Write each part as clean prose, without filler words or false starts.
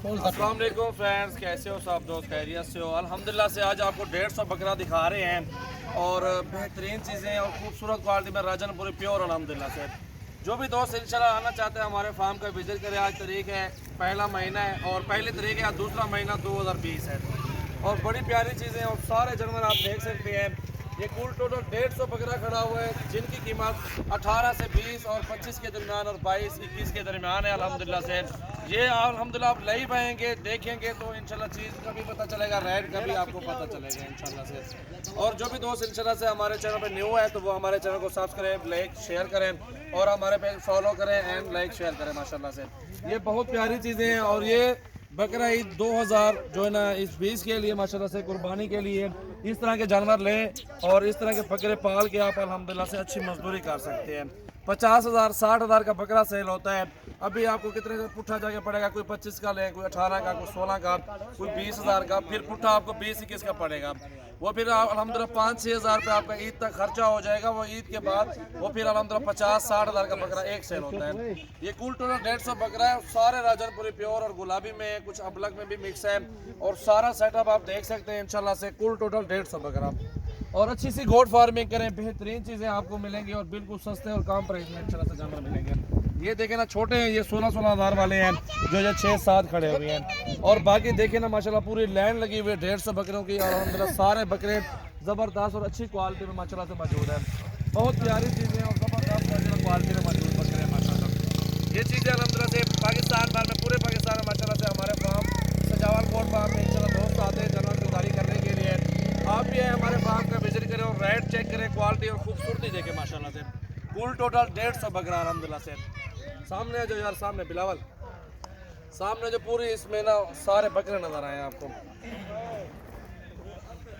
अस्सलाम वालेकुम फ्रेंड्स, कैसे हो सब दोस्त? खैरियत से हो? अल्हम्दुलिल्लाह से आज आपको 150 बकरा दिखा रहे हैं और बेहतरीन चीज़ें और खूबसूरत क्वालिटी में राजनपुरी प्योर अल्हम्दुलिल्लाह से। जो भी दोस्त इंशाल्लाह आना चाहते हैं हमारे फार्म का विजिट करें। आज तारीख है पहला महीना है और पहली तारीख है दूसरा महीना 2020 है और बड़ी प्यारी चीज़ें और सारे जानवर आप देख सकते हैं। ये कुल टोटल 150 बकरा खड़ा हुआ है जिनकी कीमत 18 से 20 और 25 के दरमियान और 22-21 के दरमियान है अल्हम्दुलिल्लाह से। ये अल्हम्दुलिल्लाह आप लाइव आएंगे देखेंगे तो इंशाल्लाह चीज़ का भी पता चलेगा, रेट का भी आपको पता चलेगा इंशाल्लाह से। और जो भी दोस्त इंशाल्लाह से हमारे चैनल पे न्यू है तो वो हमारे चैनल को सब्सक्राइब लाइक शेयर करें और हमारे पेज फॉलो करें एंड लाइक शेयर करें माशाल्लाह से। ये बहुत प्यारी चीज़ें हैं और ये बकरा ईद 2000 जो है ना इस 20 के लिए माशाल्लाह से कुर्बानी के लिए इस तरह के जानवर लें और इस तरह के बकरे पाल के आप अल्हम्दुलिल्लाह से अच्छी मजदूरी कर सकते हैं। 50,000 60,000 का बकरा सेल होता है। अभी आपको कितने का पुट्ठा जाके पड़ेगा, कोई 25 का लें, कोई 18 का, कोई 16 का, कोई 20,000 का, फिर पुट्ठा आपको 20-21 का पड़ेगा। वो फिर अल्हम्दुलिल्लाह 5-6 हज़ार रुपये आपका ईद तक खर्चा हो जाएगा। वो ईद के बाद वो फिर अल्हम्दुलिल्लाह 50-60 हज़ार का बकरा एक सेल होता है। ये कुल टोटल 150 बकरा है, सारे राजनपुरी प्योर और गुलाबी में है, कुछ अबलग में भी मिक्स है और सारा सेटअप आप देख सकते हैं इंशाल्लाह से। कुल टोटल 150 बकरा और अच्छी सी गोट फार्मिंग करें, बेहतरीन चीज़ें आपको मिलेंगी और बिल्कुल सस्ते और कम प्राइस में इंशाल्लाह से जानवर मिलेंगे। ये देखें ना, छोटे हैं ये 16-16 हज़ार वाले हैं जो ये 6-7 खड़े हुए हैं और बाकी देखें ना माशाल्लाह पूरी लाइन लगी हुई है 150 बकरों की और अल्हम्दुलिल्लाह सारे बकरे ज़बरदस्त और अच्छी क्वालिटी में माशाल्लाह से मौजूद है। बहुत प्यारी चीज़ें और ज़बरदस्त क्वालिटी में मौजूद बकरे हैं माशाल्लाह। ये चीज़ें अल्हम्दुलिल्लाह से पाकिस्तान भर में, पूरे पाकिस्तान में माशाल्लाह से हमारे फार्म सजावल कोट पर आपके इंशाल्लाह दोस्त आते हैं जानवर खरीदारी करने के लिए। आप भी आए हमारे फार्म का विजिट करें और रेट चेक करें, क्वालिटी और खूबसूरती देखें माशाल्लाह से। कुल टोटल 150 बकरा अल्हम्दुलिल्लाह से। सामने जो यार सामने बिलावल सामने जो पूरी इसमें ना सारे बकरे नजर आए आपको।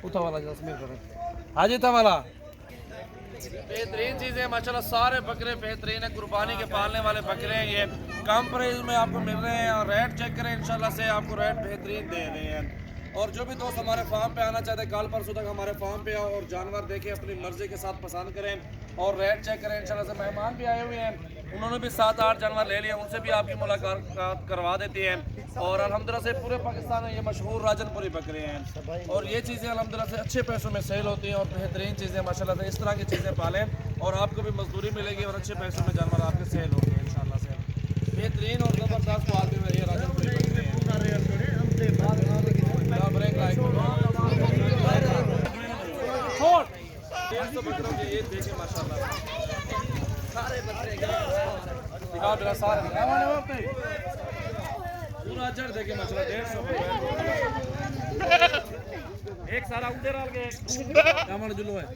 उठा वाला जसमीर करें हाजी था वाला बेहतरीन चीज़ें माशाल्लाह, सारे बकरे बेहतरीन है, कुर्बानी के पालने वाले बकरे हैं। ये कम प्राइस में आपको मिल रहे हैं और रेट चेक करें इंशाल्लाह से आपको रेट बेहतरीन दे रहे हैं। और जो भी दोस्त हमारे फार्म पे आना चाहते हैं कल परसों तक हमारे फार्म पे आओ और जानवर देखें, अपनी मर्जी के साथ पसंद करें और रेट चेक करें इंशाल्लाह से। मेहमान भी आए हुए हैं, उन्होंने भी 7-8 जानवर ले लिए, उनसे भी आपकी मुलाकात करवा देते हैं। और अल्हम्दुलिल्लाह से पूरे पाकिस्तान में ये मशहूर राजनपुरी बकरे हैं और ये चीज़ें अल्हम्दुलिल्लाह से अच्छे पैसों में सेल होती हैं और बेहतरीन चीज़ें माशाल्लाह से। इस तरह की चीज़ें पालें और आपको भी मजदूरी मिलेगी और अच्छे पैसों में जानवर आपके सेल होंगे इंशाल्लाह से। बेहतरीन और ज़बरदस्त क्वालिटी में ये राजनपुरी बकरे हैं। बकरों के ये देखें माशाल्लाह सारे बकरे पूरा जड़ देखे माशाल्लाह 150 एक सारा उधर आ गए जुल्लो है।